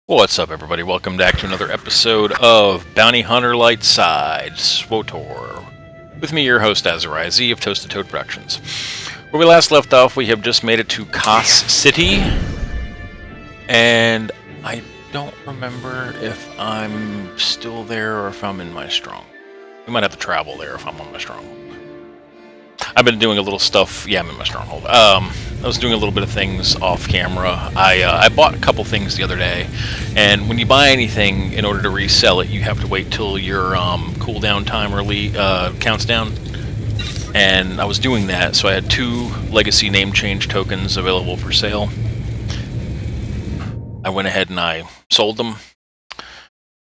What's up, everybody? Welcome back to another episode of Bounty Hunter Lightside, SWOTOR. With me, your host, Azariah Z of Toasted Toad Productions. Where we last left off, we have just made it to Kaas City. And I don't remember if I'm still there or if I'm in my strong. We might have to travel there if I'm on my strong. I've been doing a little stuff. Yeah, I'm in my stronghold. I was doing a little bit of things off camera. I bought a couple things the other day, and when you buy anything, in order to resell it, you have to wait till your cooldown timer counts down. And I was doing that, so I had 2 legacy name change tokens available for sale. I went ahead and I sold them.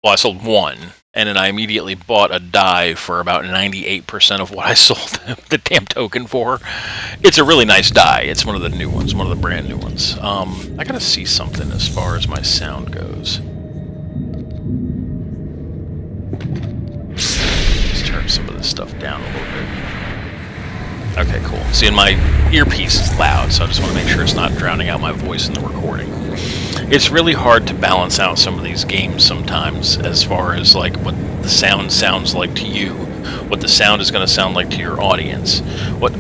Well, I sold 1, and then I immediately bought a die for about 98% of what I sold the damn token for. It's a really nice die. It's one of the new ones, one of the brand new ones. I gotta see something as far as my sound goes. Let's turn some of this stuff down a little bit. Okay, cool. See, and my earpiece is loud, so I just want to make sure it's not drowning out my voice in the recording. It's really hard to balance out some of these games sometimes as far as like what the sound sounds like to you, what the sound is going to sound like to your audience.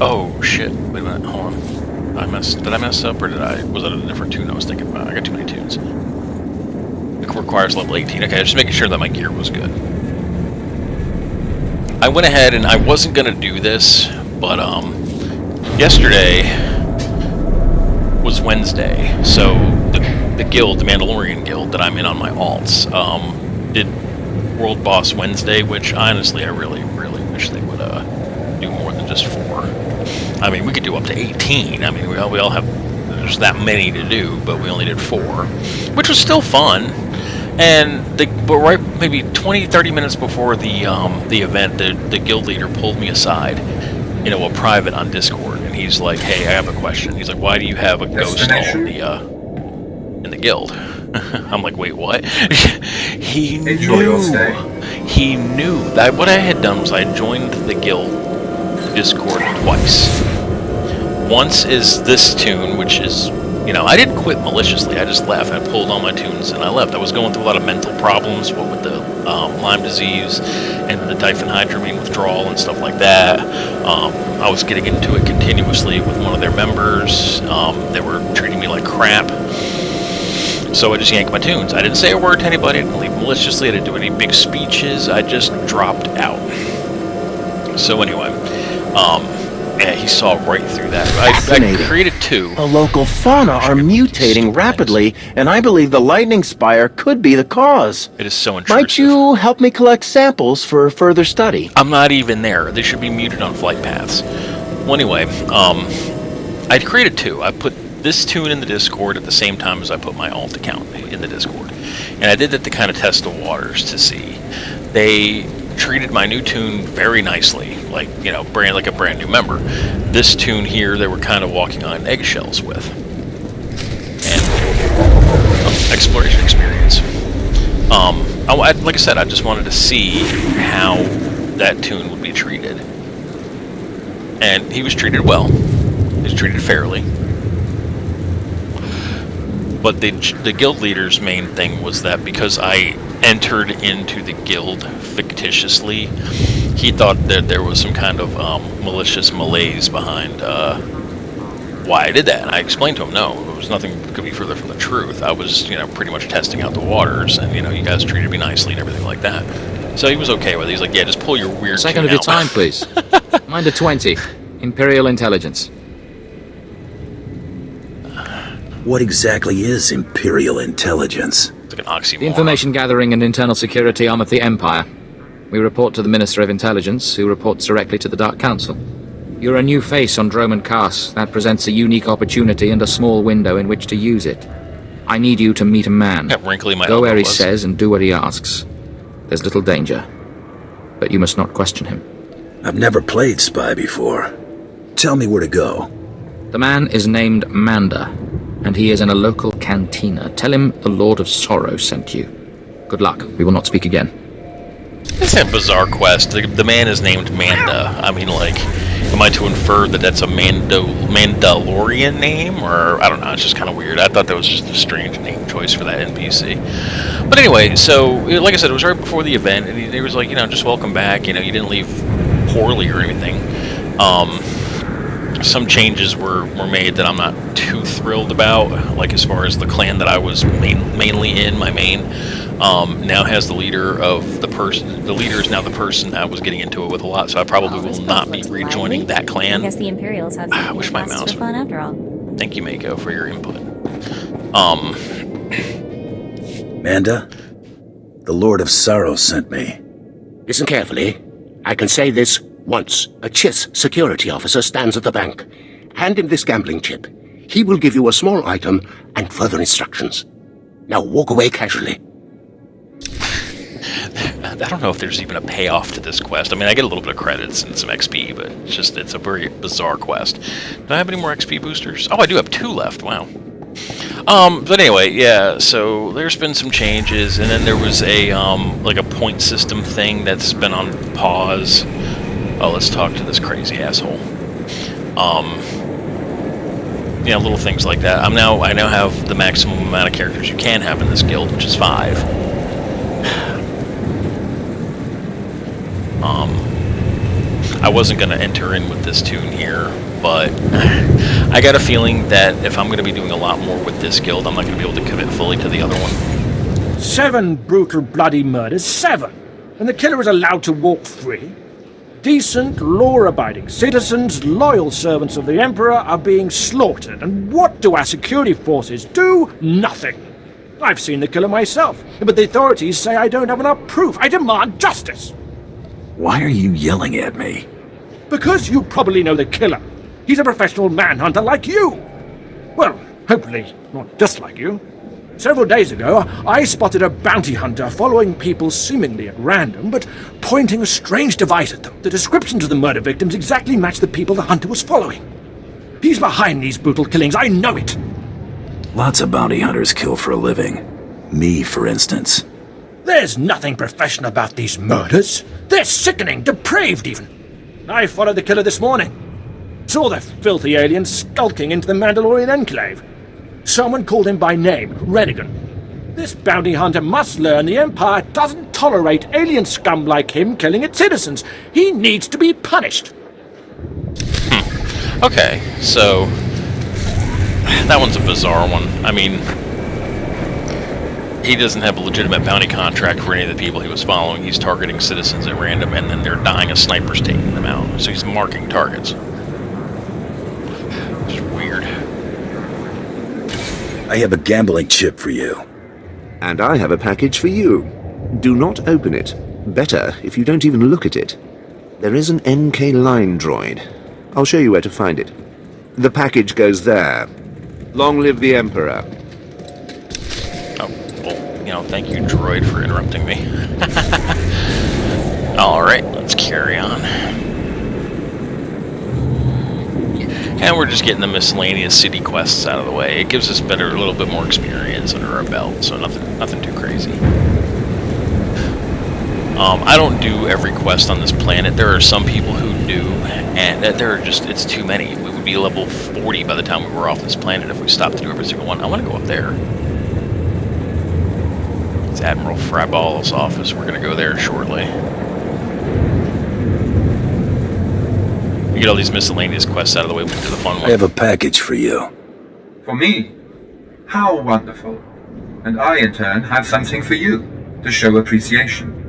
Oh shit, wait a minute, hold on. Did I mess up, or was that a different tune I was thinking about? I got too many tunes. It requires level 18. Okay, just making sure that my gear was good. I went ahead and I wasn't going to do this, but yesterday was Wednesday, so the guild, the Mandalorian guild that I'm in on my alts, did World Boss Wednesday, which honestly I really wish they would do more than just 4. I mean, we could do up to 18. I mean, we all have, there's that many to do, but we only did 4, which was still fun. And but right maybe 20-30 minutes before the event, the guild leader pulled me aside, a private on Discord, and he's like, "Hey, I have a question." He's like, "Why do you have a ghost in the guild?" I'm like, "Wait, what?" He knew that what I had done was I joined the guild Discord twice. Once is this tune, which is, I didn't quit maliciously. I just left. I pulled all my tunes and I left. I was going through a lot of mental problems, what with the Lyme disease and the diphenhydramine withdrawal and stuff like that. I was getting into it continuously with one of their members. They were treating me like crap. So I just yanked my tunes. I didn't say a word to anybody. I didn't leave maliciously. I didn't do any big speeches. I just dropped out. So anyway, yeah, he saw right through that. I created 2. The local fauna are mutating rapidly, and I believe the lightning spire could be the cause. It is so intrusive. Might you help me collect samples for further study? I'm not even there. They should be muted on flight paths. Well, anyway, I created 2. I put this tune in the Discord at the same time as I put my alt account in the Discord. And I did that to kind of test the waters to see. They treated my new tune very nicely, like a brand new member. This tune here, they were kind of walking on eggshells with, and exploration experience. Like I said, I just wanted to see how that tune would be treated, and he was treated well. He was treated fairly. But the guild leader's main thing was that because I entered into the guild fictitiously, he thought that there was some kind of malicious malaise behind why I did that. And I explained to him, no, there was nothing that could be further from the truth. I was, pretty much testing out the waters, and you guys treated me nicely and everything like that. So he was okay with it. He's like, yeah, just pull your weird Second of your time, please. Minder 20, Imperial Intelligence. What exactly is Imperial Intelligence? It's like an oxymoron. The information gathering and internal security arm of the Empire. We report to the Minister of Intelligence, who reports directly to the Dark Council. You're a new face on Dromund Kaas. That presents a unique opportunity and a small window in which to use it. I need you to meet a man. Go where he says and do what he asks. There's little danger, but you must not question him. I've never played spy before. Tell me where to go. The man is named Mander, and he is in a local cantina. Tell him the Lord of Sorrow sent you. Good luck. We will not speak again. It's a bizarre quest. The man is named Manda. I mean, like, am I to infer that that's a Mandalorian name? Or, I don't know, it's just kind of weird. I thought that was just a strange name choice for that NPC. But anyway, so, like I said, it was right before the event, and he was like, just welcome back, you didn't leave poorly or anything. Some changes were made that I'm not too thrilled about, like as far as the clan that I was mainly in, my main, now has the leader of the person. The leader is now the person that I was getting into it with a lot, so I probably will not be rejoining that clan. I guess the Imperials have I wish my mouse for fun after all. Thank you, Mako, for your input. Manda, the Lord of Sorrow sent me. Listen carefully. I can say this once. A Chiss security officer stands at the bank. Hand him this gambling chip. He will give you a small item and further instructions. Now walk away casually. I don't know if there's even a payoff to this quest. I mean, I get a little bit of credits and some XP, but it's a very bizarre quest. Do I have any more XP boosters? Oh, I do have 2 left. Wow. But anyway, yeah, so there's been some changes, and then there was a, like a point system thing that's been on pause. Oh, let's talk to this crazy asshole. Little things like that. I now have the maximum amount of characters you can have in this guild, which is 5. I wasn't going to enter in with this tune here, but I got a feeling that if I'm going to be doing a lot more with this guild, I'm not going to be able to commit fully to the other one. 7 brutal bloody murders, 7! And the killer is allowed to walk free? Decent, law-abiding citizens, loyal servants of the Emperor are being slaughtered, and what do our security forces do? Nothing! I've seen the killer myself, but the authorities say I don't have enough proof. I demand justice! Why are you yelling at me? Because you probably know the killer. He's a professional manhunter like you. Well, hopefully not just like you. Several days ago, I spotted a bounty hunter following people seemingly at random, but pointing a strange device at them. The descriptions of the murder victims exactly match the people the hunter was following. He's behind these brutal killings, I know it. Lots of bounty hunters kill for a living. Me, for instance. There's nothing professional about these murders. They're sickening, depraved even. I followed the killer this morning. Saw the filthy alien skulking into the Mandalorian enclave. Someone called him by name, Renegan. This bounty hunter must learn the Empire doesn't tolerate alien scum like him killing its citizens. He needs to be punished. Okay, so that one's a bizarre one. I mean, he doesn't have a legitimate bounty contract for any of the people he was following. He's targeting citizens at random, and then they're dying. A sniper's taking them out. So he's marking targets. It's weird. I have a gambling chip for you. And I have a package for you. Do not open it. Better if you don't even look at it. There is an NK line droid. I'll show you where to find it. The package goes there. Long live the Emperor. Thank you, droid, for interrupting me. Alright, let's carry on. And we're just getting the miscellaneous city quests out of the way. It gives us a little bit more experience under our belt, so nothing too crazy. I don't do every quest on this planet. There are some people who do, and it's too many. We would be level 40 by the time we were off this planet if we stopped to do every single one. I want to go up there. It's Admiral Fryball's office. We're going to go there shortly. We get all these miscellaneous quests out of the way. We do the fun one. I have a package for you. For me? How wonderful. And I, in turn, have something for you, to show appreciation.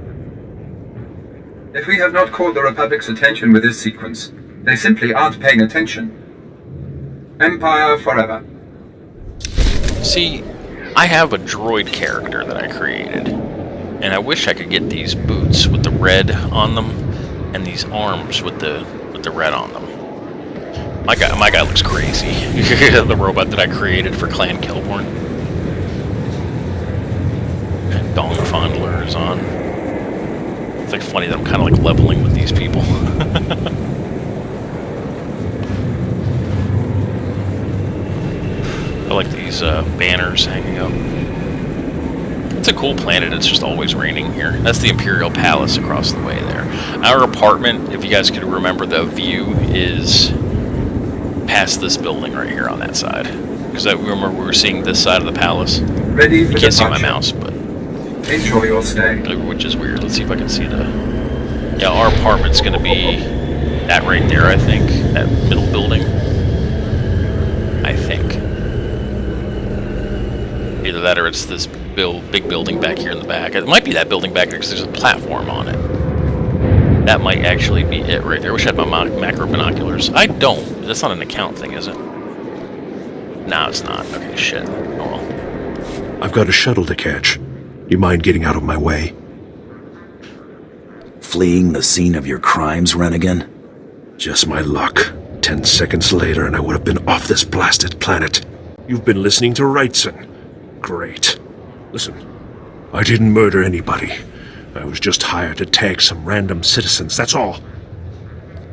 If we have not caught the Republic's attention with this sequence, they simply aren't paying attention. Empire forever. See, I have a droid character that I created, and I wish I could get these boots with the red on them, and these arms with the red on them. My guy looks crazy. The robot that I created for Clan Kilborn. Dong Fondler is on. It's like funny that I'm kind of like leveling with these people. I like these banners hanging up. It's a cool planet. It's just always raining here. That's the Imperial Palace across the way there. Our apartment, if you guys could remember, the view is past this building right here on that side. Because I remember we were seeing this side of the palace. Ready for You can't see my departure. mouse, but Enjoy your stay. which is weird. Let's see if I can see the... Yeah, our apartment's going to be that right there, I think. That middle building. I think. Either that or it's this big building back here in the back. It might be that building back there because there's a platform on it. That might actually be it right there. I wish I had my macro binoculars. I don't. That's not an account thing, is it? No, it's not. Okay, shit. Oh well. I've got a shuttle to catch. You mind getting out of my way? Fleeing the scene of your crimes, Rennigan? Just my luck. 10 seconds later and I would have been off this blasted planet. You've been listening to Wrightson. Great. Listen, I didn't murder anybody. I was just hired to tag some random citizens, that's all.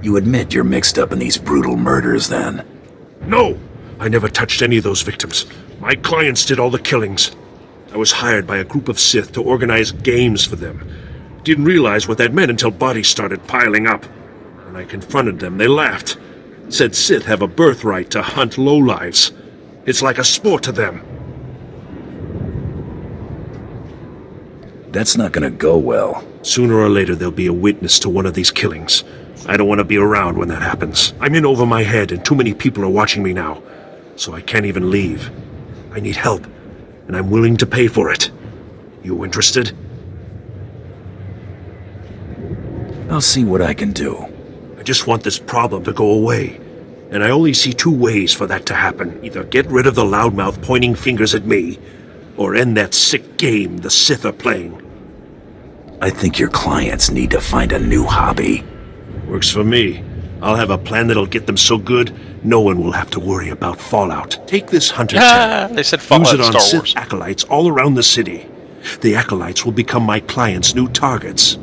You admit you're mixed up in these brutal murders, then? No! I never touched any of those victims. My clients did all the killings. I was hired by a group of Sith to organize games for them. Didn't realize what that meant until bodies started piling up. When I confronted them, they laughed. Said Sith have a birthright to hunt lowlives. It's like a sport to them. That's not gonna go well. Sooner or later, there'll be a witness to one of these killings. I don't want to be around when that happens. I'm in over my head, and too many people are watching me now. So I can't even leave. I need help, and I'm willing to pay for it. You interested? I'll see what I can do. I just want this problem to go away. And I only see two ways for that to happen. Either get rid of the loudmouth pointing fingers at me, or end that sick game the Sith are playing. I think your clients need to find a new hobby. Works for me. I'll have a plan that'll get them so good, no one will have to worry about fallout. Take this hunter tag. They said Fallout Use it on Star Sith Wars. acolytes all around the city. The acolytes will become my clients' new targets.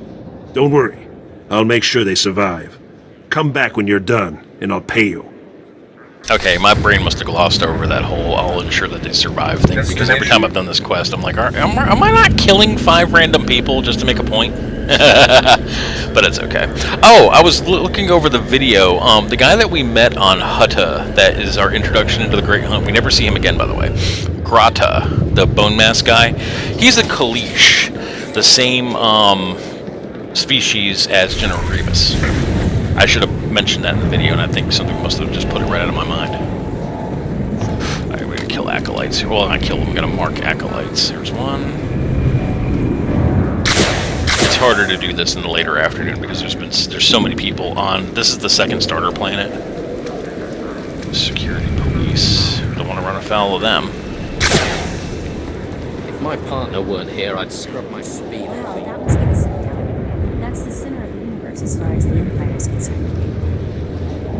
Don't worry. I'll make sure they survive. Come back when you're done, and I'll pay you. Okay, my brain must have glossed over that whole "I'll ensure that they survive" thing, because every time I've done this quest, I'm like, am I not killing 5 random people just to make a point? But it's okay. Oh, I was looking over the video. The guy that we met on Hutta, that is our introduction into the Great Hunt, we never see him again, by the way. Grata, the bone mass guy, he's a Kalish, the same species as General Grievous. I should have mentioned that in the video, and I think something must have just put it right out of my mind. Alright, we're gonna kill acolytes. Well, not kill them, we're gonna mark acolytes. There's one. It's harder to do this in the later afternoon because there's so many people on. This is the second starter planet. Security police. Don't want to run afoul of them. If my partner weren't here, I'd scrub my speed. Wow, that must be the center. That's the center of the universe as far as the Empire is concerned.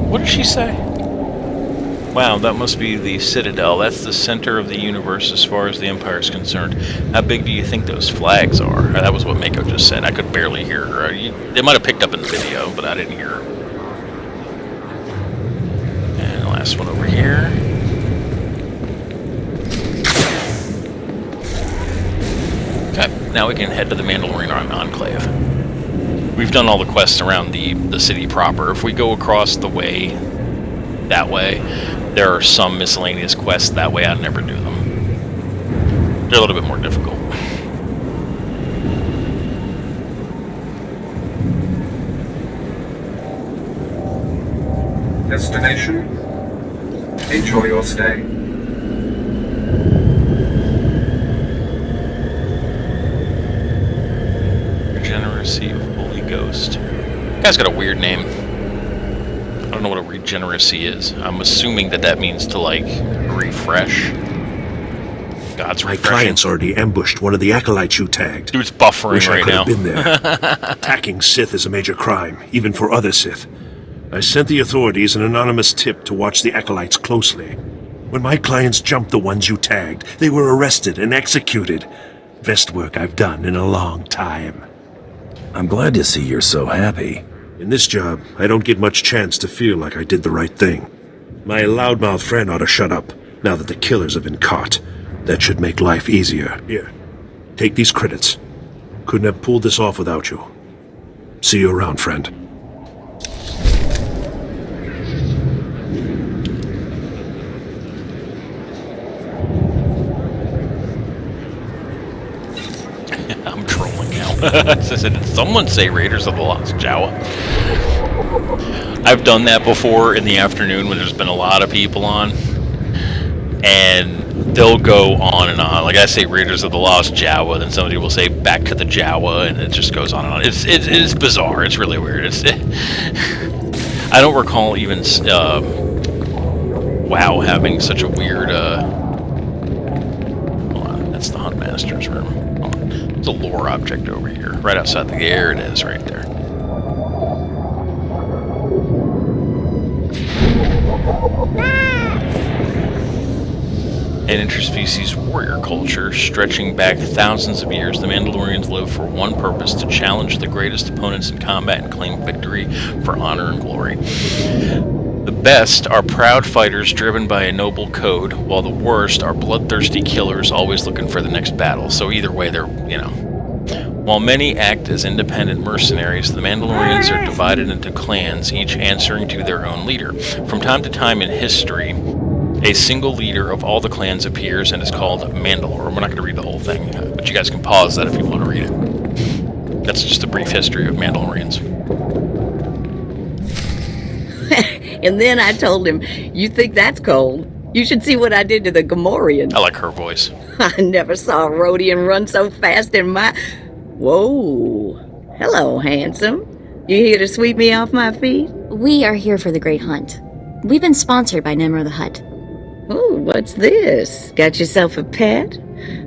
What did she say? Wow, that must be the Citadel. That's the center of the universe as far as the Empire is concerned. How big do you think those flags are? That was what Mako just said. I could barely hear her. They might have picked up in the video, but I didn't hear her. And the last one over here. Okay, now we can head to the Mandalorian Enclave. We've done all the quests around the city proper. If we go across the way, that way, there are some miscellaneous quests that way. I'd never do them. They're a little bit more difficult. Destination. Enjoy your stay. Regeneracy of Holy Ghost. Guy's got a weird name. I don't know what a regeneracy is. I'm assuming that means to, like, refresh. God's My refreshing. clients already ambushed one of the acolytes you tagged. Dude's buffering Wish I right could now. have been there. Attacking Sith is a major crime, even for other Sith. I sent the authorities an anonymous tip to watch the acolytes closely. When my clients jumped the ones you tagged, they were arrested and executed. Best work I've done in a long time. I'm glad to see you're so happy. In this job, I don't get much chance to feel like I did the right thing. My loudmouth friend ought to shut up, now that the killers have been caught. That should make life easier. Here, Take these credits. Couldn't have pulled this off without you. See you around, friend. I'm trolling now. Did someone say Raiders of the Lost Jawa? I've done that before in the afternoon when there's been a lot of people on. And they'll go on and on. Like I say Raiders of the Lost Jawa, then somebody will say Back to the Jawa, and it just goes on and on. It's bizarre. It's really weird. I don't recall even WoW having such a weird... hold on, that's the Huntmaster's room. Hold on. There's a lore object over here, right outside the... There it is, right there. An interspecies warrior culture stretching back thousands of years, the Mandalorians live for one purpose: to challenge the greatest opponents in combat and claim victory for honor and glory. The best are proud fighters driven by a noble code, while the worst are bloodthirsty killers always looking for the next battle. So either way, they're, While many act as independent mercenaries, the Mandalorians are divided into clans, each answering to their own leader. From time to time in history, a single leader of all the clans appears and is called Mandalore. We're not going to read the whole thing, but you guys can pause that if you want to read it. That's just a brief history of Mandalorians. And then I told him, "You think that's cold? You should see what I did to the Gamorrean." I like her voice. I never saw a Rhodian run so fast in my... Whoa. Hello, handsome. You here to sweep me off my feet? We are here for the Great Hunt. We've been sponsored by Nemro the Hutt. Oh, what's this? Got yourself a pet?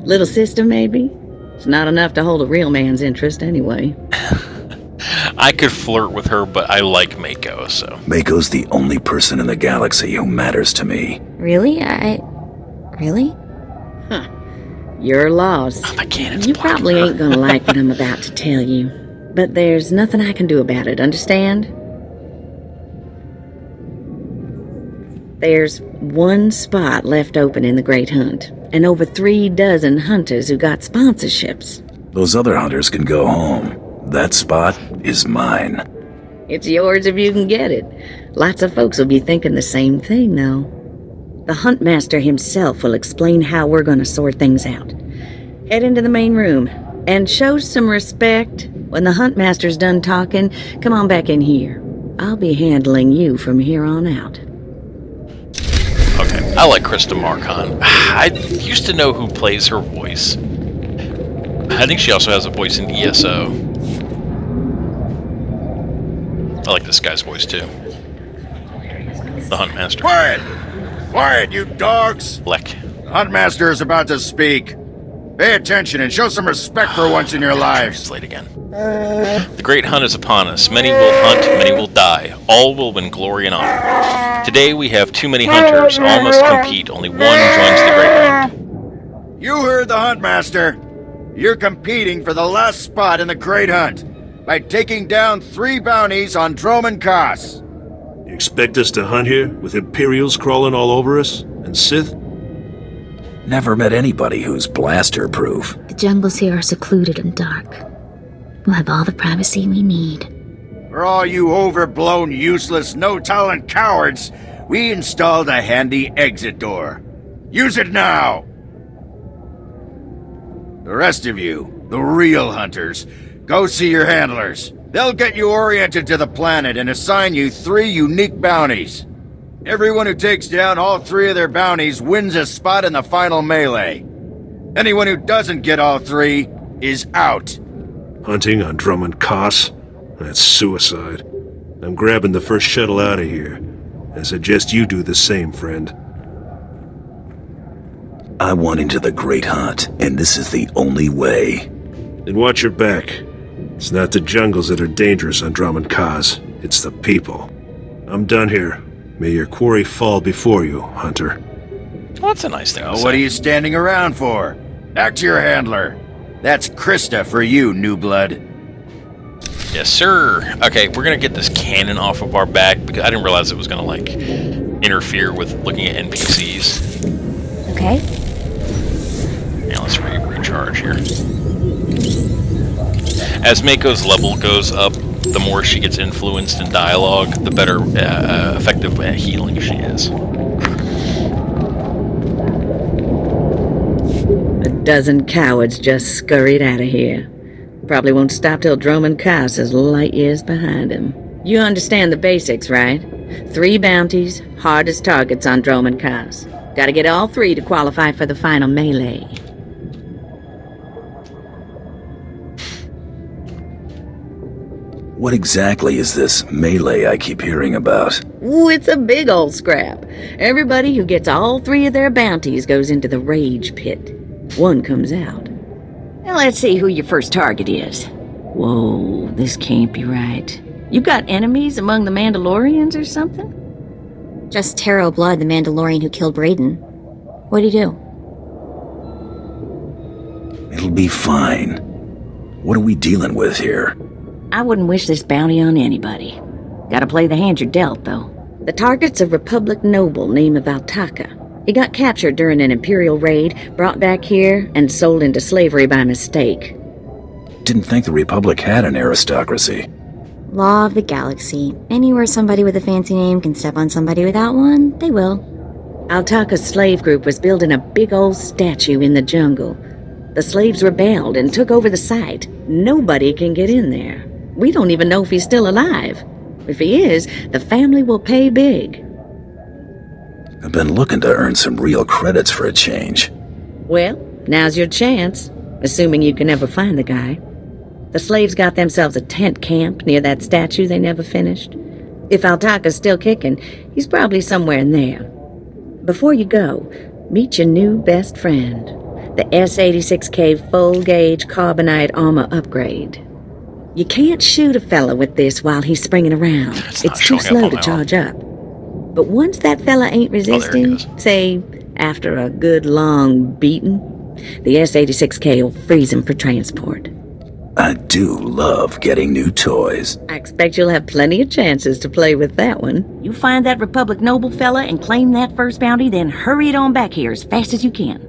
Little sister, maybe? It's not enough to hold a real man's interest, anyway. I could flirt with her, but I like Mako, so... Mako's the only person in the galaxy who matters to me. Really? Really? Huh. You're lost. Oh, my cannon's You probably ain't gonna like what I'm about to tell you. But there's nothing I can do about it, understand? There's one spot left open in the Great Hunt, and over 3 dozen hunters who got sponsorships. Those other hunters can go home. That spot is mine. It's yours if you can get it. Lots of folks will be thinking the same thing, though. The Huntmaster himself will explain how we're going to sort things out. Head into the main room, and show some respect. When the Huntmaster's done talking, come on back in here. I'll be handling you from here on out. Okay, I like Krista Marcon. I used to know who plays her voice. I think she also has a voice in ESO. I like this guy's voice too. The Huntmaster. Quiet! Quiet, you dogs! Lek. The Huntmaster is about to speak. Pay attention and show some respect for once in your lives. Translate again. The great hunt is upon us. Many will hunt, many will die. All will win glory and honor. Today we have too many hunters. All must compete. Only one joins the great hunt. You heard the Huntmaster. You're competing for the last spot in the Great Hunt by taking down 3 bounties on Dromund Kaas. You expect us to hunt here with Imperials crawling all over us? And Sith? Never met anybody who's blaster-proof. The jungles here are secluded and dark. We'll have all the privacy we need. For all you overblown, useless, no-talent cowards, we installed a handy exit door. Use it now! The rest of you, the real hunters, go see your handlers. They'll get you oriented to the planet and assign you 3 unique bounties. Everyone who takes down all 3 of their bounties wins a spot in the final melee. Anyone who doesn't get all 3 is out. Hunting on Dromund Kaas? That's suicide. I'm grabbing the first shuttle out of here. I suggest you do the same, friend. I want into the Great Hunt, and this is the only way. Then watch your back. It's not the jungles that are dangerous on Dromund Kaas. It's the people. I'm done here. May your quarry fall before you, Hunter. Well, that's a nice thing to say. What are you standing around for? Back to your handler. That's Krista for you, new blood. Yes, sir. Okay, we're gonna get this cannon off of our back because I didn't realize it was gonna like interfere with looking at NPCs. Okay. Yeah, let's recharge here. As Mako's level goes up, the more she gets influenced in dialogue, the better effective at healing she is. A dozen cowards just scurried out of here. Probably won't stop till Dromund Kaas is light years behind him. You understand the basics, right? 3 bounties, hardest targets on Dromund Kaas. Gotta get all 3 to qualify for the final melee. What exactly is this melee I keep hearing about? Ooh, it's a big old scrap. Everybody who gets all 3 of their bounties goes into the rage pit. 1 comes out. Now let's see who your first target is. Whoa, this can't be right. You got enemies among the Mandalorians or something? Just Taro Blood, the Mandalorian who killed Brayden. What'd he do? It'll be fine. What are we dealing with here? I wouldn't wish this bounty on anybody. Gotta play the hand you're dealt, though. The target's a Republic noble named Valtaka. He got captured during an Imperial raid, brought back here, and sold into slavery by mistake. Didn't think the Republic had an aristocracy. Law of the galaxy. Anywhere somebody with a fancy name can step on somebody without one, they will. Altaka's slave group was building a big old statue in the jungle. The slaves rebelled and took over the site. Nobody can get in there. We don't even know if he's still alive. If he is, the family will pay big. I've been looking to earn some real credits for a change. Well, now's your chance, assuming you can ever find the guy. The slaves got themselves a tent camp near that statue they never finished. If Altaka's still kicking, he's probably somewhere in there. Before you go, meet your new best friend, the S-86K full-gauge carbonite armor upgrade. You can't shoot a fella with this while he's springing around. It's too slow to charge up. But once that fella ain't resisting, say, after a good long beating, the S-86K will freeze him for transport. I do love getting new toys. I expect you'll have plenty of chances to play with that one. You find that Republic noble fella and claim that first bounty, then hurry it on back here as fast as you can.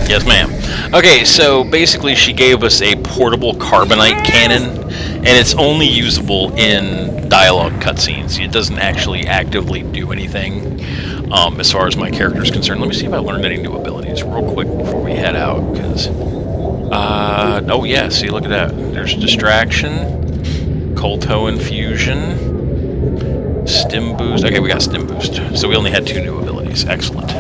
Yes, ma'am. Okay, so basically she gave us a portable carbonite cannon, and it's only usable in dialogue cutscenes. It doesn't actually actively do anything as far as my character is concerned. Let me see if I learned any new abilities real quick before we head out, because... oh yeah, see, look at that. There's Distraction, Colto Infusion, Stim Boost. Okay, we got Stim Boost. So we only had 2 new abilities. Excellent.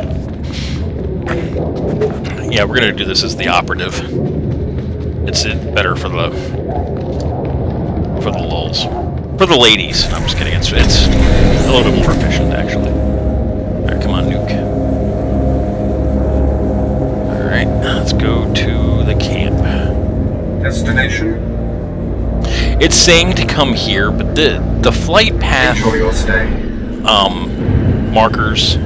Yeah, we're gonna do this as the operative. It's better for the lulz. For the ladies. No, I'm just kidding. It's a little bit more efficient, actually. Alright, come on, Nuke. Alright, let's go to the camp. Destination? It's saying to come here, but the flight path... Enjoy your stay. Markers...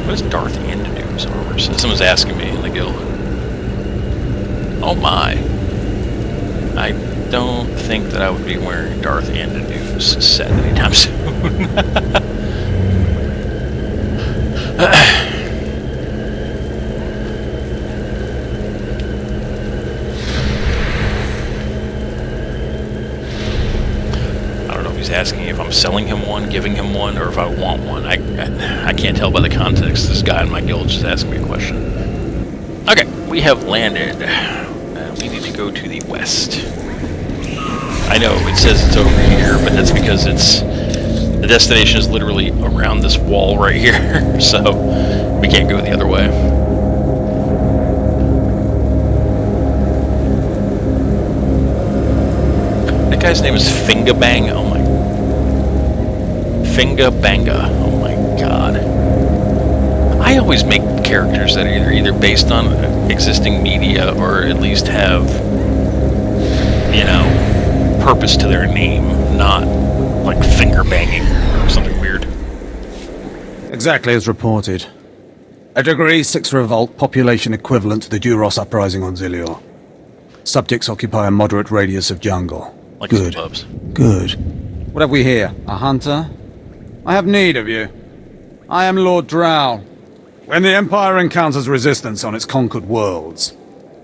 What does Darth Andadu's armor say? Someone's asking me in the guild. Oh my. I don't think that I would be wearing Darth Andadu's set anytime soon. Asking if I'm selling him one, giving him one, or if I want one. I can't tell by the context. This guy in my guild just asked me a question. Okay, we have landed. We need to go to the west. I know it says it's over here, but that's because the destination is literally around this wall right here, so we can't go the other way. That guy's name is Fingabang. Oh my. Finga Banga. Oh my god. I always make characters that are either based on existing media or at least have, you know, purpose to their name, not like finger banging or something weird. Exactly as reported. A Degree 6 revolt, population equivalent to the Duros uprising on Zilior. Subjects occupy a moderate radius of jungle. Like Good. Clubs. Good. What have we here? A hunter? I have need of you. I am Lord Drow. When the Empire encounters resistance on its conquered worlds,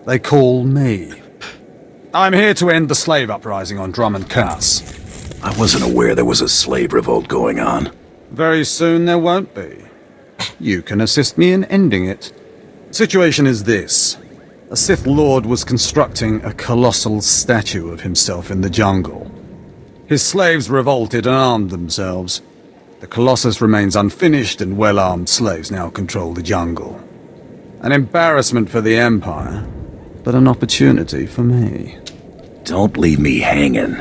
they call me. I'm here to end the slave uprising on Dromund Kaas. I wasn't aware there was a slave revolt going on. Very soon there won't be. You can assist me in ending it. The situation is this. A Sith Lord was constructing a colossal statue of himself in the jungle. His slaves revolted and armed themselves. The Colossus remains unfinished, and well-armed slaves now control the jungle. An embarrassment for the Empire, but an opportunity for me. Don't leave me hanging.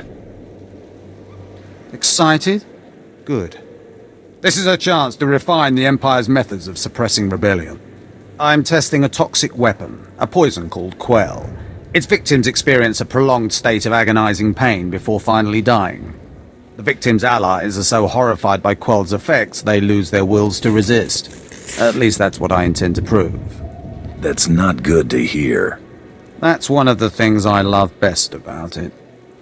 Excited? Good. This is a chance to refine the Empire's methods of suppressing rebellion. I'm testing a toxic weapon, a poison called Quell. Its victims experience a prolonged state of agonizing pain before finally dying. The victims' allies are so horrified by Quell's effects, they lose their wills to resist. At least that's what I intend to prove. That's not good to hear. That's one of the things I love best about it.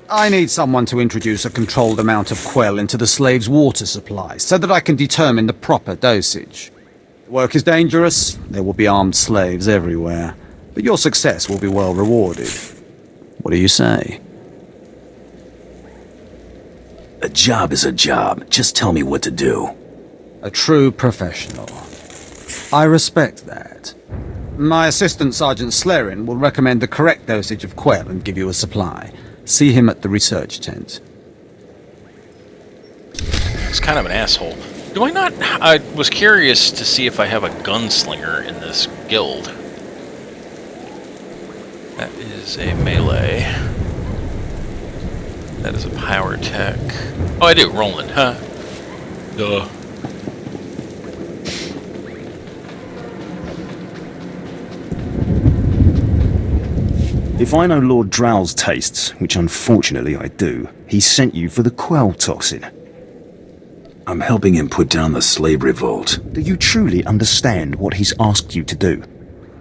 I need someone to introduce a controlled amount of Quell into the slaves' water supply, so that I can determine the proper dosage. The work is dangerous, there will be armed slaves everywhere, but your success will be well rewarded. What do you say? A job is a job. Just tell me what to do. A true professional. I respect that. My assistant, Sergeant Slerin, will recommend the correct dosage of Quell and give you a supply. See him at the research tent. He's kind of an asshole. Do I not? I was curious to see if I have a gunslinger in this guild. That is a melee. That is a power tech. Oh, I do. Roland, huh? Duh. If I know Lord Drow's tastes, which unfortunately I do, he sent you for the Quell toxin. I'm helping him put down the slave revolt. Do you truly understand what he's asked you to do?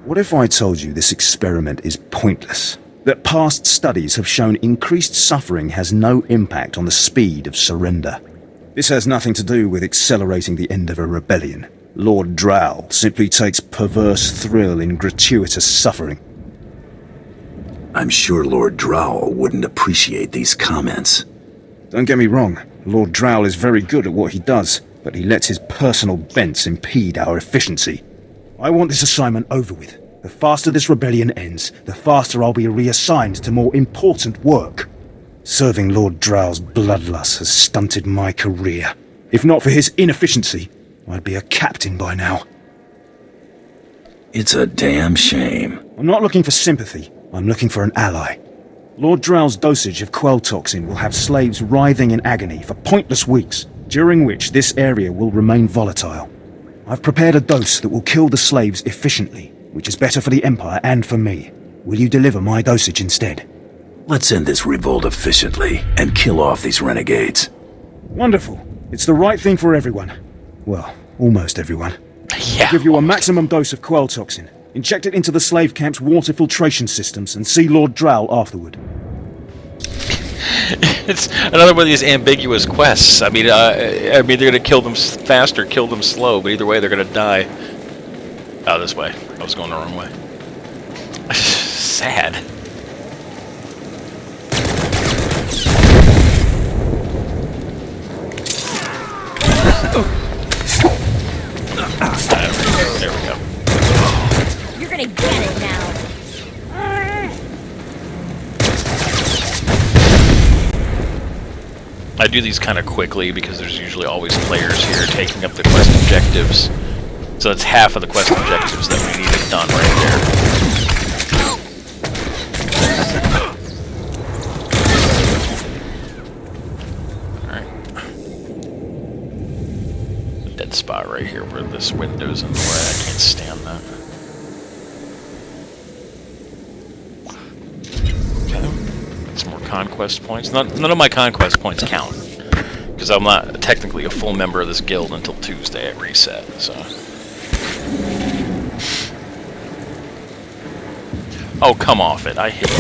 What if I told you this experiment is pointless? That past studies have shown increased suffering has no impact on the speed of surrender? This has nothing to do with accelerating the end of a rebellion. Lord Drow simply takes perverse thrill in gratuitous suffering. I'm sure Lord Drow wouldn't appreciate these comments. Don't get me wrong, Lord Drow is very good at what he does, but he lets his personal bents impede our efficiency. I want this assignment over with. The faster this rebellion ends, the faster I'll be reassigned to more important work. Serving Lord Drow's bloodlust has stunted my career. If not for his inefficiency, I'd be a captain by now. It's a damn shame. I'm not looking for sympathy. I'm looking for an ally. Lord Drow's dosage of Quell toxin will have slaves writhing in agony for pointless weeks, during which this area will remain volatile. I've prepared a dose that will kill the slaves efficiently, which is better for the Empire and for me. Will you deliver my dosage instead? Let's end this revolt efficiently and kill off these renegades. Wonderful. It's the right thing for everyone. Well, almost everyone. Yeah. I'll give you a maximum dose of Quell toxin. Inject it into the slave camp's water filtration systems and see Lord Drow afterward. It's another one of these ambiguous quests. I mean, they're going to kill them fast or kill them slow, but either way, they're going to die. Oh, this way. I was going the wrong way. Sad. There we go. You're gonna get it now. I do these kind of quickly because there's usually always players here taking up the quest objectives. So that's half of the quest objectives that we needed done right there. Alright. Dead spot right here where this window's in the way. I can't stand that. Some more conquest points. None of my conquest points count, because I'm not technically a full member of this guild until Tuesday at reset, so... Oh, come off it. I hate it.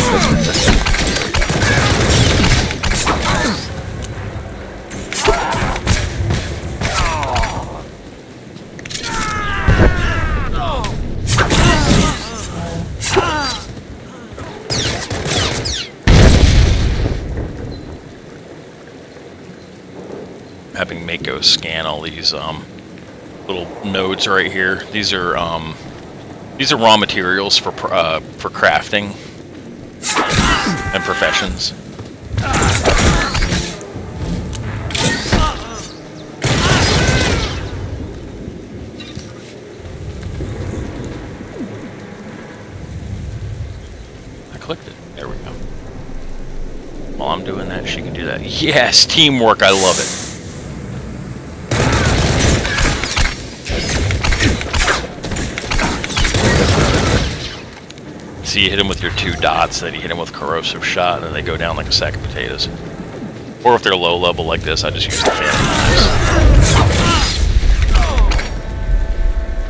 Having Mako scan all these little nodes right here. These are raw materials for crafting and professions. I clicked it. There we go. While I'm doing that, she can do that. Yes, teamwork. I love it. So you hit them with your 2 dots, then you hit them with corrosive shot, and they go down like a sack of potatoes. Or if they're low level like this, I just use the phantom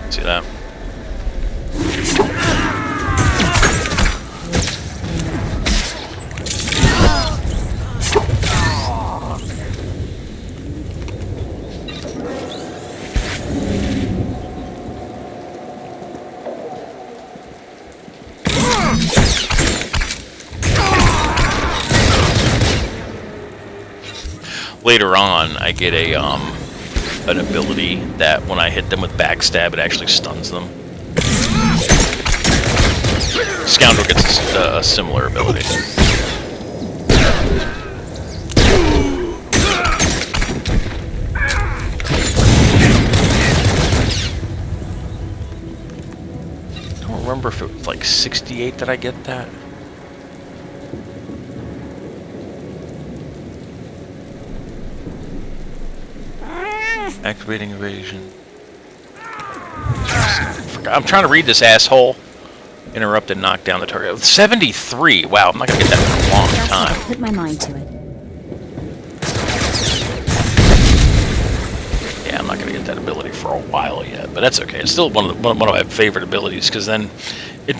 knives. See that? Later on, I get an ability that when I hit them with backstab, it actually stuns them. Scoundrel gets a similar ability. I don't remember if it was like 68 that I get that. Activating evasion. I'm trying to read this asshole. Interrupt and knock down the target. 73. Wow, I'm not gonna get that for a long time. Put my mind to it. Yeah, I'm not gonna get that ability for a while yet, but that's okay. It's still one of my favorite abilities because then it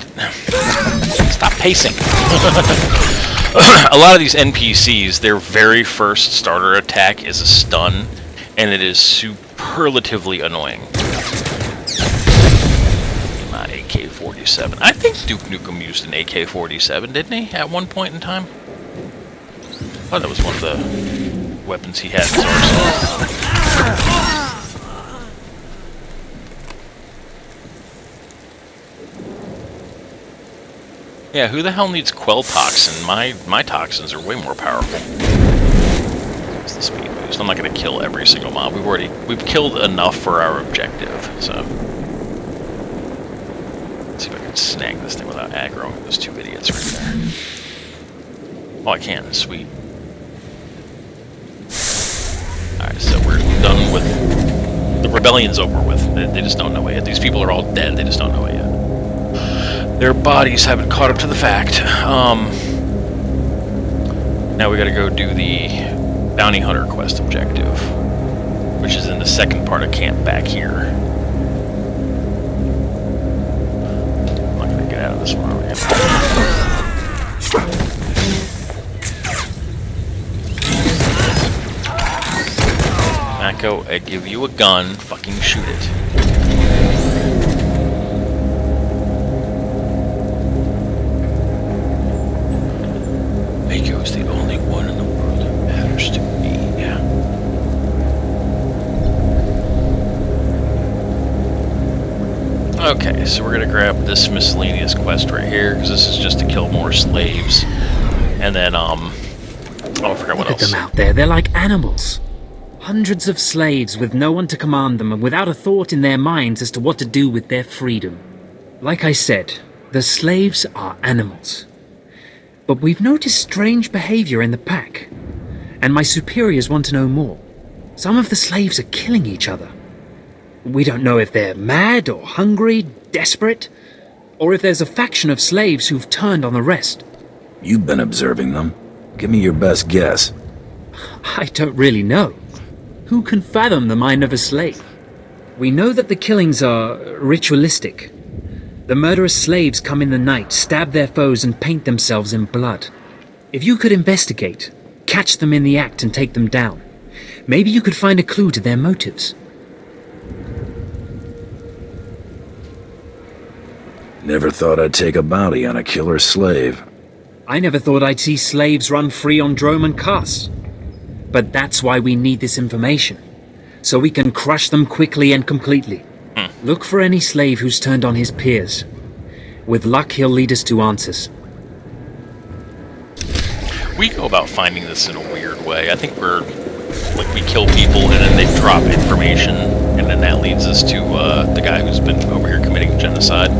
stop pacing. A lot of these NPCs, their very first starter attack is a stun. And it is superlatively annoying. My AK-47. I think Duke Nukem used an AK-47, didn't he? At one point in time? I thought that was one of the weapons he had in his arsenal. Yeah, who the hell needs Quell Toxin? My toxins are way more powerful. What's the speed boost? I'm not going to kill every single mob. We've killed enough for our objective, so. Let's see if I can snag this thing without aggroing those 2 idiots right there. Oh, I can. Sweet. Alright, so we're done with... The rebellion's over with. They just don't know it yet. These people are all dead. They just don't know it yet. Their bodies haven't caught up to the fact. Now we gotta go do the Bounty Hunter quest objective, which is in the second part of camp back here. I'm not gonna get out of this one already. Mako, I give you a gun, fucking shoot it. Mako's the only one in the world that matters to me. Okay, so we're gonna grab this miscellaneous quest right here, because this is just to kill more slaves. And then, oh, I forgot what else. Look at them out there, they're like animals. Hundreds of slaves with no one to command them and without a thought in their minds as to what to do with their freedom. Like I said, the slaves are animals. But we've noticed strange behavior in the pack, and my superiors want to know more. Some of the slaves are killing each other. We don't know if they're mad or hungry, desperate, or if there's a faction of slaves who've turned on the rest. You've been observing them. Give me your best guess. I don't really know. Who can fathom the mind of a slave? We know that the killings are ritualistic. The murderous slaves come in the night, stab their foes, and paint themselves in blood. If you could investigate, catch them in the act and take them down, maybe you could find a clue to their motives. Never thought I'd take a bounty on a killer slave. I never thought I'd see slaves run free on Dromund Kaas. But that's why we need this information, so we can crush them quickly and completely. Look for any slave who's turned on his peers. With luck, he'll lead us to answers. We go about finding this in a weird way. I think we're like, we kill people and then they drop information, and then that leads us to the guy who's been over here committing genocide.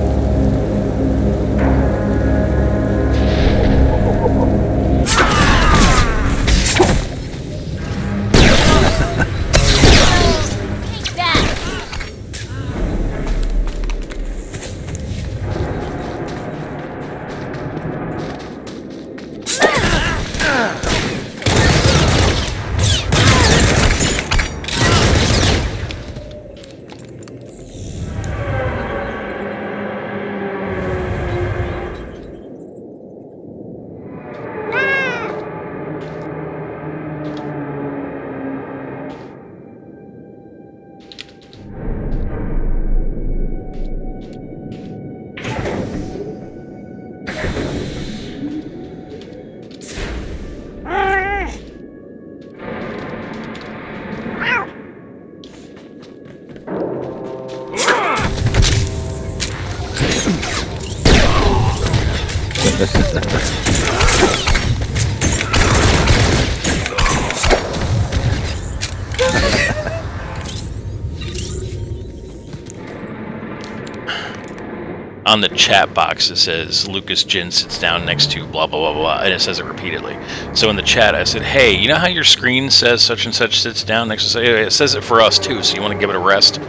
On the chat box it says Lucas Jin sits down next to blah blah blah blah, and it says it repeatedly. So in the chat I said, hey, you know how your screen says such and such sits down next to, it says it for us too, so you want to give it a rest?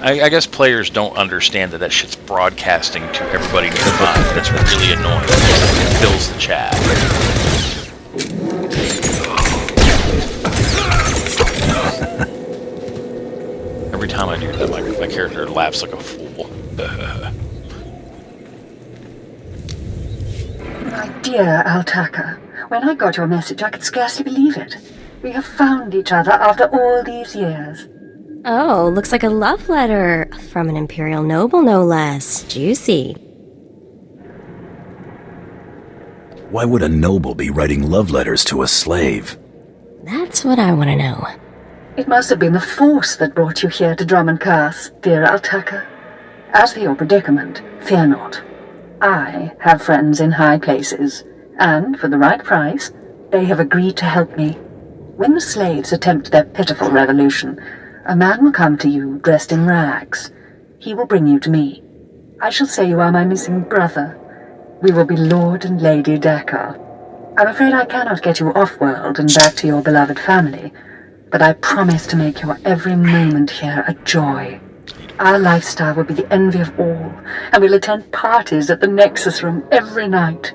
I guess players don't understand that shit's broadcasting to everybody nearby. That's really annoying. It fills the chat. Every time I do that, my character laughs like a fool. My dear Altaka, when I got your message, I could scarcely believe it. We have found each other after all these years. Oh, looks like a love letter from an Imperial noble, no less. Juicy. Why would a noble be writing love letters to a slave? That's what I want to know. It must have been the Force that brought you here to Dromund Kaas, dear Altaka. As for your predicament, fear not. I have friends in high places, and for the right price, they have agreed to help me. When the slaves attempt their pitiful revolution, a man will come to you dressed in rags. He will bring you to me. I shall say you are my missing brother. We will be Lord and Lady Dakar. I'm afraid I cannot get you off-world and back to your beloved family, but I promise to make your every moment here a joy. Our lifestyle will be the envy of all, and we'll attend parties at the Nexus Room every night.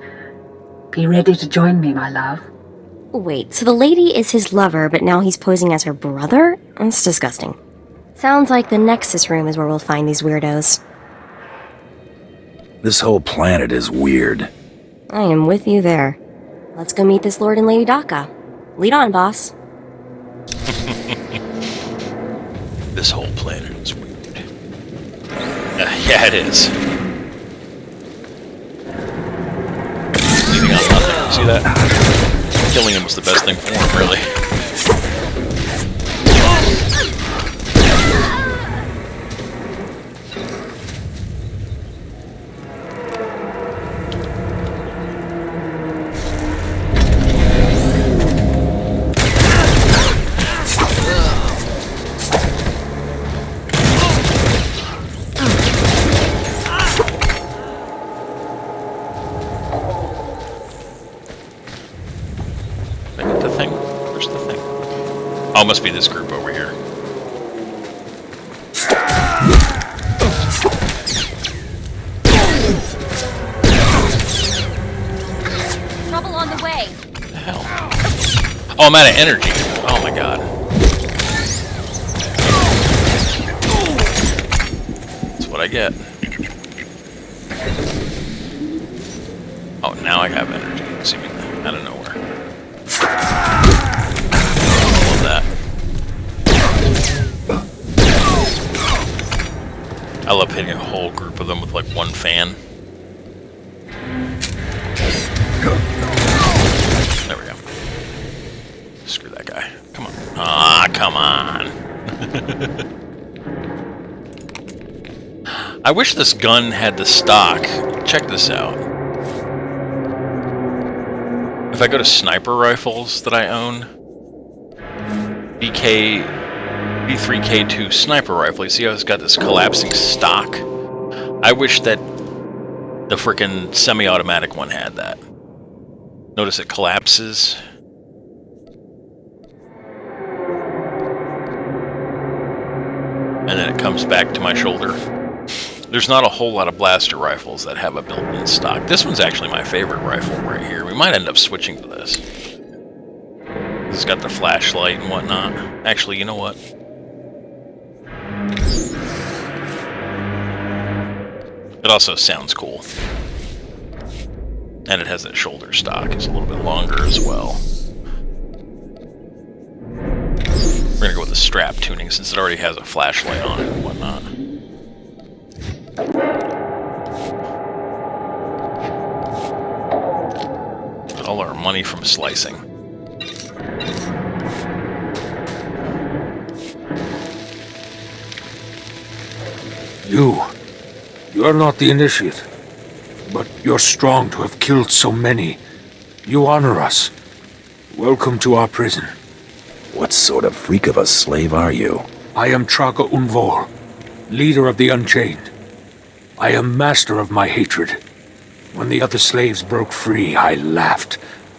Be ready to join me, my love. Wait, so the lady is his lover, but now he's posing as her brother? That's disgusting. Sounds like the Nexus Room is where we'll find these weirdos. This whole planet is weird. I am with you there. Let's go meet this Lord and Lady Daka. Lead on, boss. This whole planet is weird. Yeah, it is. Leaving on nothing. See that? Killing him was the best thing for him, really. Oh, must be this group over here. Trouble on the way. What the hell? Oh, I'm out of energy. Oh my god. what I get. Oh, now I have energy, seemingly, out of nowhere. Love that. I love hitting a whole group of them with, like, one fan. There we go. Screw that guy. Come on. Ah, come on. I wish this gun had the stock. Check this out. If I go to sniper rifles that I own, B3K2 sniper rifle, you see how it's got this collapsing stock? I wish that the frickin' semi-automatic one had that. Notice it collapses. And then it comes back to my shoulder. There's not a whole lot of blaster rifles that have a built-in stock. This one's actually my favorite rifle right here. We might end up switching to this. It's got the flashlight and whatnot. Actually, you know what? It also sounds cool. And it has that shoulder stock. It's a little bit longer as well. We're gonna go with the strap tuning since it already has a flashlight on it and whatnot. Got all our money from slicing. You're not the initiate, but you're strong to have killed so many. You honor us. Welcome to our prison. What sort of freak of a slave are you? I am Traga Unvor, leader of the Unchained. I am master of my hatred. When the other slaves broke free, I laughed.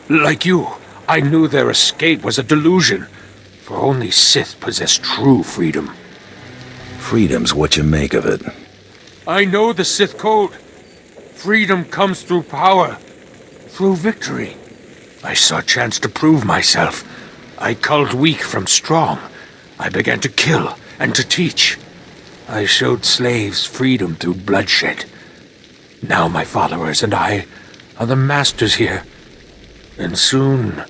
Like you, I knew their escape was a delusion, for only Sith possess true freedom. Freedom's what you make of it. I know the Sith code. Freedom comes through power, through victory. I saw a chance to prove myself. I culled weak from strong. I began to kill and to teach. I showed slaves freedom through bloodshed. Now my followers and I are the masters here. And soon,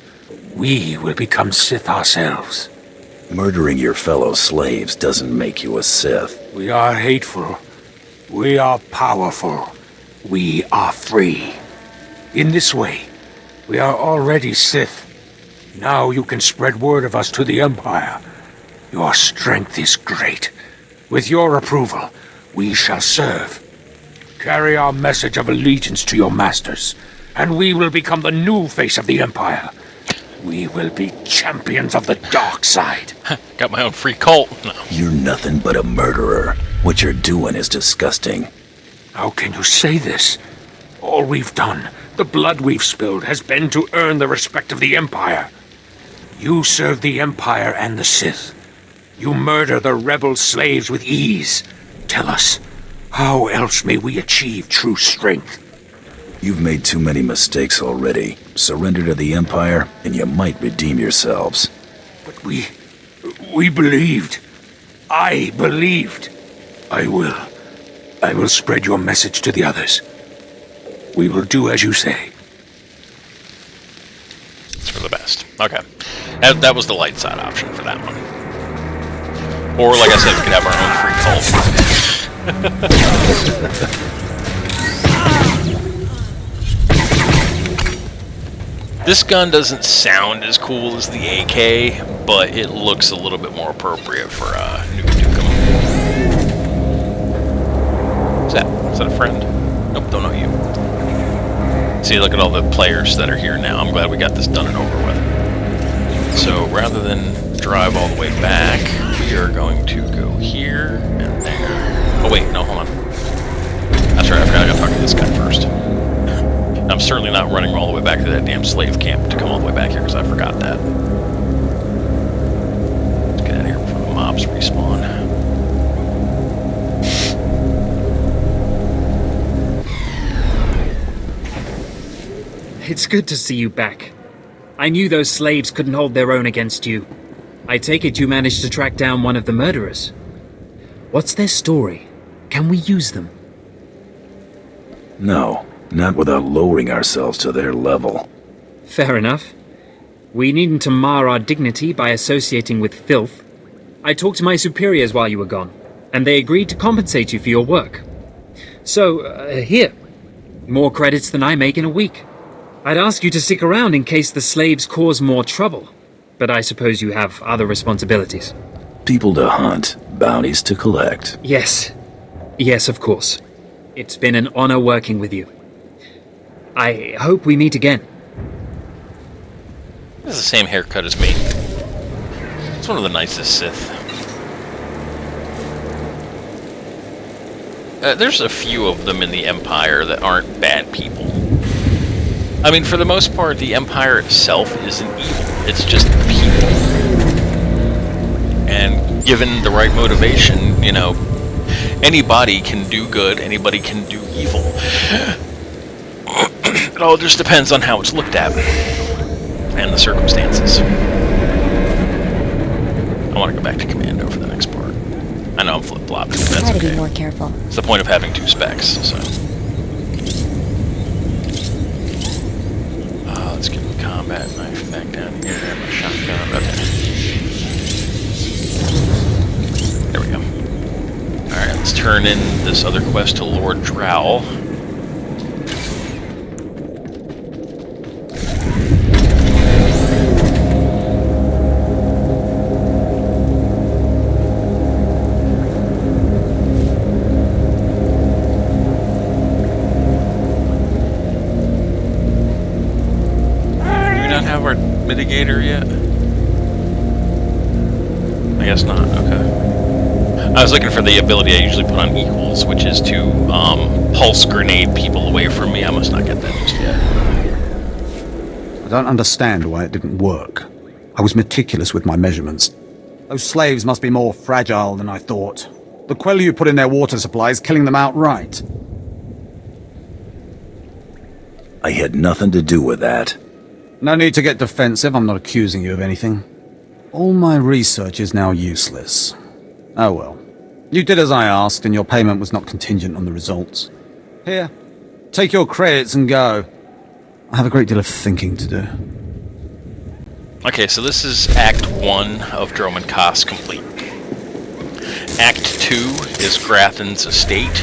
we will become Sith ourselves. Murdering your fellow slaves doesn't make you a Sith. We are hateful. We are powerful. We are free. In this way, we are already Sith. Now you can spread word of us to the Empire. Your strength is great. With your approval, we shall serve. Carry our message of allegiance to your masters, and we will become the new face of the Empire. We will be champions of the dark side. Got my own free cult. No. You're nothing but a murderer. What you're doing is disgusting. How can you say this? All we've done, the blood we've spilled, has been to earn the respect of the Empire. You serve the Empire and the Sith. You murder the rebel slaves with ease. Tell us, how else may we achieve true strength? You've made too many mistakes already. Surrender to the Empire, and you might redeem yourselves. But we believed. I believed. I will spread your message to the others. We will do as you say. It's for the best. Okay. That was the light side option for that one. Or, like I said, we could have our own free cult. This gun doesn't sound as cool as the AK, but it looks a little bit more appropriate for Nuka Nukem. Is that a friend? Nope, don't know you. See, look at all the players that are here now. I'm glad we got this done and over with. So, rather than drive all the way back, we are going to go here and there. Oh wait, no, hold on. That's right, I forgot I gotta talk to this guy first. I'm certainly not running all the way back to that damn slave camp to come all the way back here, because I forgot that. Let's get out of here before the mobs respawn. It's good to see you back. I knew those slaves couldn't hold their own against you. I take it you managed to track down one of the murderers. What's their story? can we use them? No, not without lowering ourselves to their level. Fair enough. We needn't to mar our dignity by associating with filth. I talked to my superiors while you were gone, and they agreed to compensate you for your work. So, here. More credits than I make in a week. I'd ask you to stick around in case the slaves cause more trouble, but I suppose you have other responsibilities. People to hunt, bounties to collect. Yes. Yes, of course. It's been an honor working with you. I hope we meet again. He has the same haircut as me. It's one of the nicest Sith. There's a few of them in the Empire that aren't bad people. I mean, for the most part, the Empire itself isn't evil. It's just people. And given the right motivation, you know, anybody can do good, anybody can do evil. It all just depends on how it's looked at and the circumstances. I want to go back to Commando for the next part. I know I'm flip-flopping, but that's Try to okay. be more careful. It's the point of having 2 specs, so. Let's get the combat knife back down here, and my shotgun. Okay. There we go. Alright, let's turn in this other quest to Lord Drow. Mitigator yet? I guess not, okay. I was looking for the ability I usually put on equals, which is to pulse grenade people away from me. I must not get that just yet. I don't understand why it didn't work. I was meticulous with my measurements. Those slaves must be more fragile than I thought. The quell you put in their water supply is killing them outright. I had nothing to do with that. No need to get defensive, I'm not accusing you of anything. All my research is now useless. Oh well. You did as I asked, and your payment was not contingent on the results. Here, take your credits and go. I have a great deal of thinking to do. Okay, so this is Act 1 of Dromund Kaas complete. Act 2 is Grathan's estate,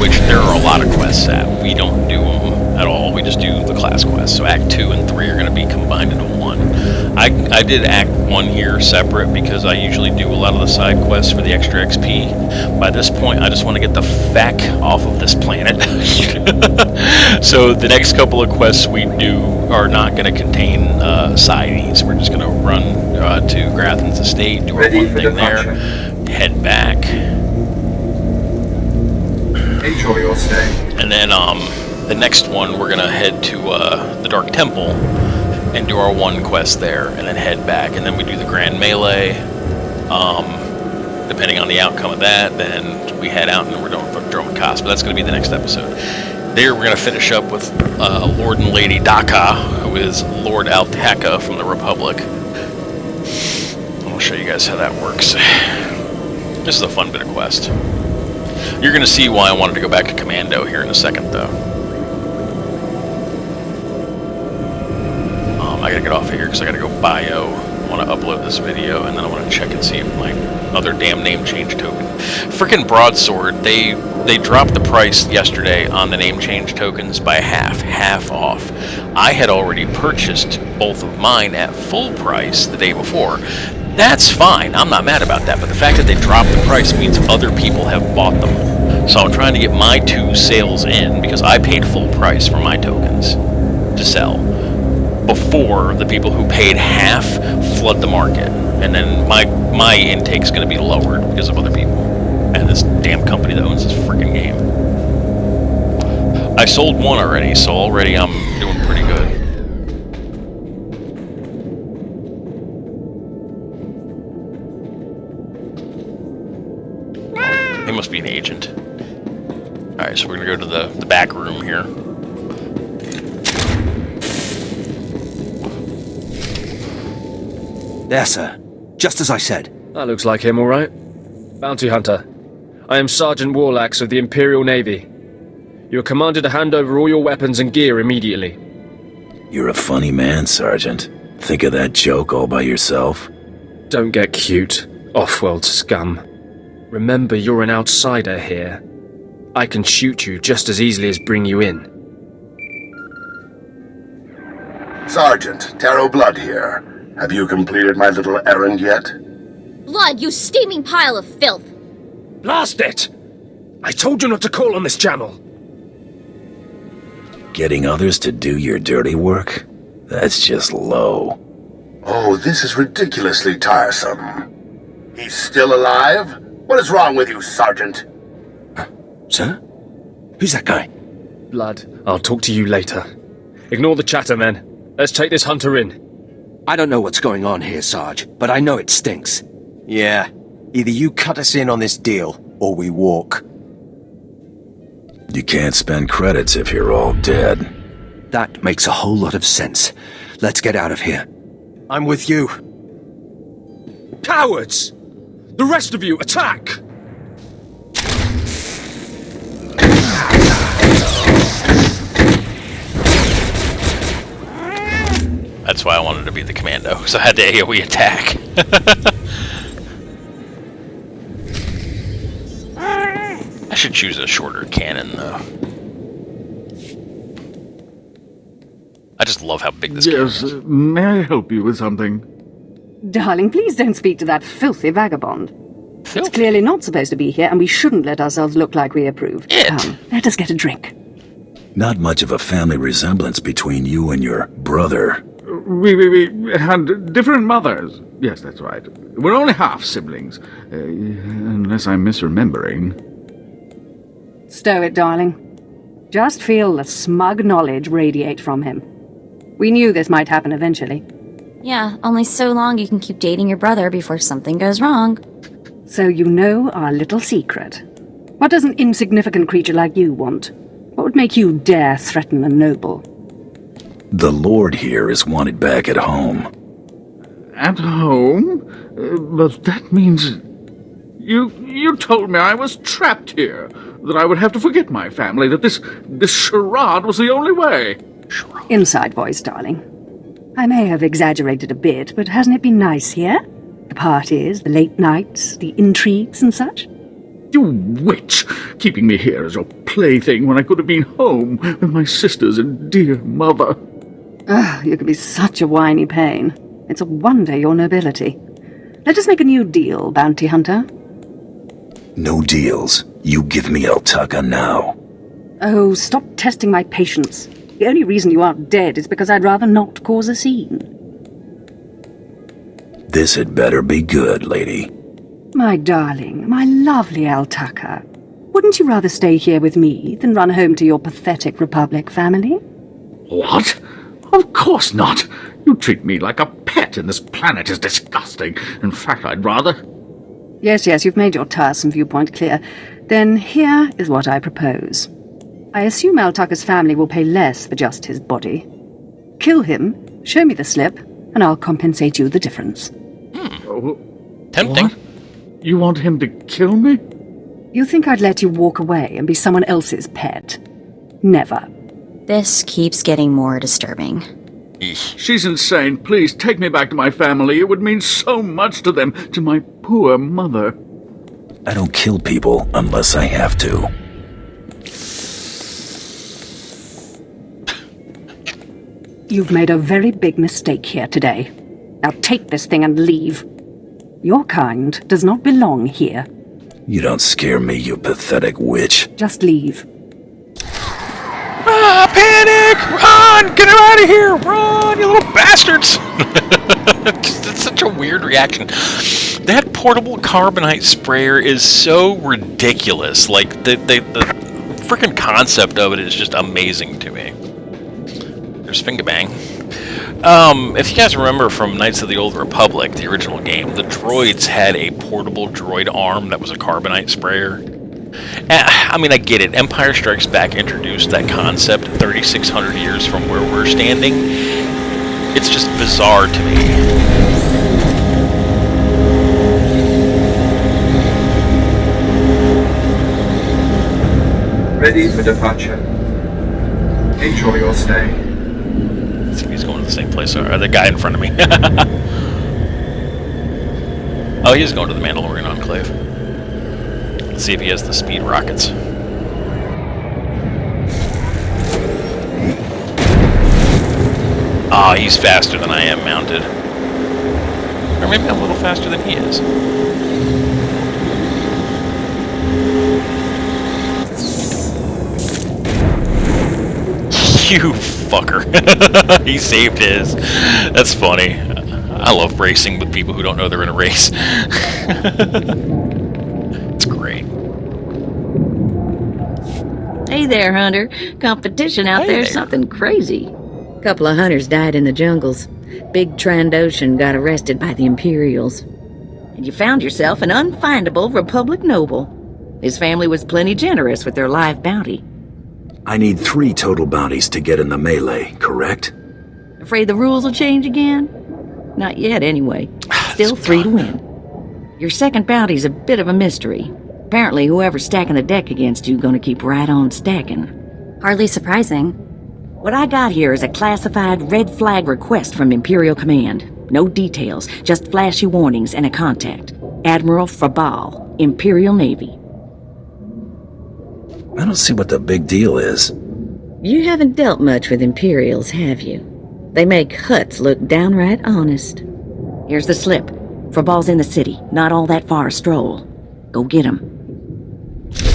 which there are a lot of quests at. We don't do them at all, we just do the class quests. So Act 2 and 3 are going to be combined into one. I did Act 1 here separate because I usually do a lot of the side quests for the extra XP. By this point, I just want to get the feck off of this planet. So the next couple of quests we do are not going to contain sides. We're just going to run to Grathan's estate, do our one thing there, head back. Enjoy your stay. And then the next one we're gonna head to the Dark Temple and do our one quest there, and then head back, and then we do the Grand Melee. Depending on the outcome of that, then we head out and we're done with Dromund Kaas. But that's gonna be the next episode. There we're gonna finish up with Lord and Lady Daka, who is Lord Altaka from the Republic. I'll show you guys how that works. This is a fun bit of quest. You're going to see why I wanted to go back to Commando here in a second, though. I got to get off of here because I got to go bio. I want to upload this video, and then I want to check and see if my other damn name change token. Frickin' Broadsword, they dropped the price yesterday on the name change tokens by half off. I had already purchased both of mine at full price the day before. That's fine, I'm not mad about that, but the fact that they dropped the price means other people have bought them. So I'm trying to get my 2 sales in, because I paid full price for my tokens to sell, before the people who paid half flood the market. And then my intake's going to be lowered because of other people. And this damn company that owns this freaking game. I sold one already, so already I'm doing pretty good. He must be an agent. Alright, so we're gonna go to the back room here. There, sir. Just as I said. That looks like him, all right. Bounty hunter. I am Sergeant Warlax of the Imperial Navy. You are commanded to hand over all your weapons and gear immediately. You're a funny man, Sergeant. Think of that joke all by yourself? Don't get cute, off-world scum. Remember, you're an outsider here. I can shoot you just as easily as bring you in. Sergeant, Taro Blood here. Have you completed my little errand yet? Blood, you steaming pile of filth! Blast it! I told you not to call on this channel. Getting others to do your dirty work? That's just low. Oh, this is ridiculously tiresome. He's still alive? What is wrong with you, Sergeant? Sir? Who's that guy? Blood, I'll talk to you later. Ignore the chatter, men. Let's take this hunter in. I don't know what's going on here, Sarge, but I know it stinks. Yeah. Either you cut us in on this deal, or we walk. You can't spend credits if you're all dead. That makes a whole lot of sense. Let's get out of here. I'm with you. Cowards! The rest of you, attack! That's why I wanted to be the commando, because I had the AoE attack. I should choose a shorter cannon, though. I just love how big this cannon is. Yes, may I help you with something? Darling, please don't speak to that filthy vagabond. It's clearly not supposed to be here, and we shouldn't let ourselves look like we approve. Come, let us get a drink. Not much of a family resemblance between you and your brother. We had different mothers. Yes, that's right. We're only half siblings, unless I'm misremembering. Stow it, darling. Just feel the smug knowledge radiate from him. We knew this might happen eventually. Yeah, only so long you can keep dating your brother before something goes wrong. So you know our little secret. What does an insignificant creature like you want? What would make you dare threaten a noble? The Lord here is wanted back at home. At home? But that means... You told me I was trapped here, that I would have to forget my family, that this charade was the only way. Inside voice, darling. I may have exaggerated a bit, but hasn't it been nice here? The parties, the late nights, the intrigues and such? You witch! Keeping me here as your plaything when I could have been home with my sisters and dear mother. Ah, you can be such a whiny pain. It's a wonder your nobility. Let us make a new deal, bounty hunter. No deals. You give me Altaka now. Oh, stop testing my patience. The only reason you aren't dead is because I'd rather not cause a scene. This had better be good, lady. My darling, my lovely Altaka. Wouldn't you rather stay here with me than run home to your pathetic Republic family? What? Of course not. You treat me like a pet, and this planet is disgusting. In fact, I'd rather... Yes, you've made your tiresome viewpoint clear. Then here is what I propose. I assume Altaka's family will pay less for just his body. Kill him, show me the slip, and I'll compensate you the difference. Tempting. What? You want him to kill me? You think I'd let you walk away and be someone else's pet? Never. This keeps getting more disturbing. She's insane. Please, take me back to my family. It would mean so much to them, to my poor mother. I don't kill people unless I have to. You've made a very big mistake here today. Now take this thing and leave. Your kind does not belong here. You don't scare me, you pathetic witch. Just leave. Ah, panic! Run! Get him out of here! Run, you little bastards! It's such a weird reaction. That portable carbonite sprayer is so ridiculous. Like, the freaking concept of it is just amazing to me. There's Fingabang. If you guys remember from Knights of the Old Republic, the original game, the droids had a portable droid arm that was a carbonite sprayer. I mean, I get it. Empire Strikes Back introduced that concept 3,600 years from where we're standing. It's just bizarre to me. ready for departure. Enjoy your stay. Let's see if he's going to the same place. Or the guy in front of me. Oh, he's going to the Mandalorian Enclave. Let's see if he has the speed rockets. Ah, he's faster than I am mounted. Or maybe I'm a little faster than he is. You fucker. He saved his. That's funny. I love racing with people who don't know they're in a race. It's great. Hey there, Hunter. Competition out there's something crazy. A couple of hunters died in the jungles. Big Trandoshan got arrested by the Imperials. And you found yourself an unfindable Republic noble. His family was plenty generous with their live bounty. I need 3 total bounties to get in the melee, correct? Afraid the rules will change again? Not yet, anyway. Still 3 to win. Your second bounty's a bit of a mystery. Apparently, whoever's stacking the deck against you gonna keep right on stacking. Hardly surprising. What I got here is a classified red flag request from Imperial Command. No details, just flashy warnings and a contact. Admiral Frabal, Imperial Navy. I don't see what the big deal is. You haven't dealt much with Imperials, have you? They make Hutts look downright honest. Here's the slip. Frabal's in the city, not all that far a stroll. Go get him.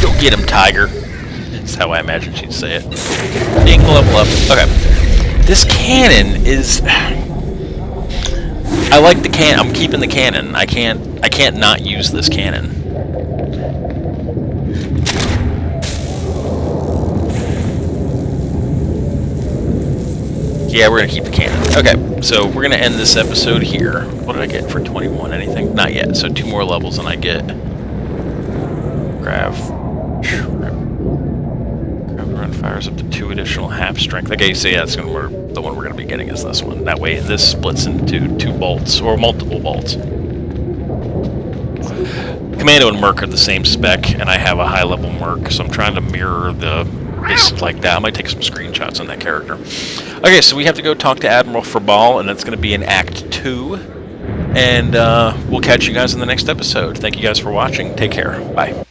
Go get him, Tiger. That's how I imagine she'd say it. Ding, level up. Okay. This cannon is... I like the cannon. I'm keeping the cannon. I can't not use this cannon. Yeah, we're gonna keep the cannon. Okay, so we're gonna end this episode here. What did I get for 21? Anything? Not yet. So 2 more levels and I get... Grav run fires up to 2 additional half strength. Okay, so yeah, that's the one we're going to be getting is this one. That way this splits into 2 bolts, or multiple bolts. Commando and Merc are the same spec, and I have a high level Merc, so I'm trying to mirror this like that. I might take some screenshots on that character. Okay, so we have to go talk to Admiral Frabal, and that's going to be in Act 2. And we'll catch you guys in the next episode. Thank you guys for watching. Take care. Bye.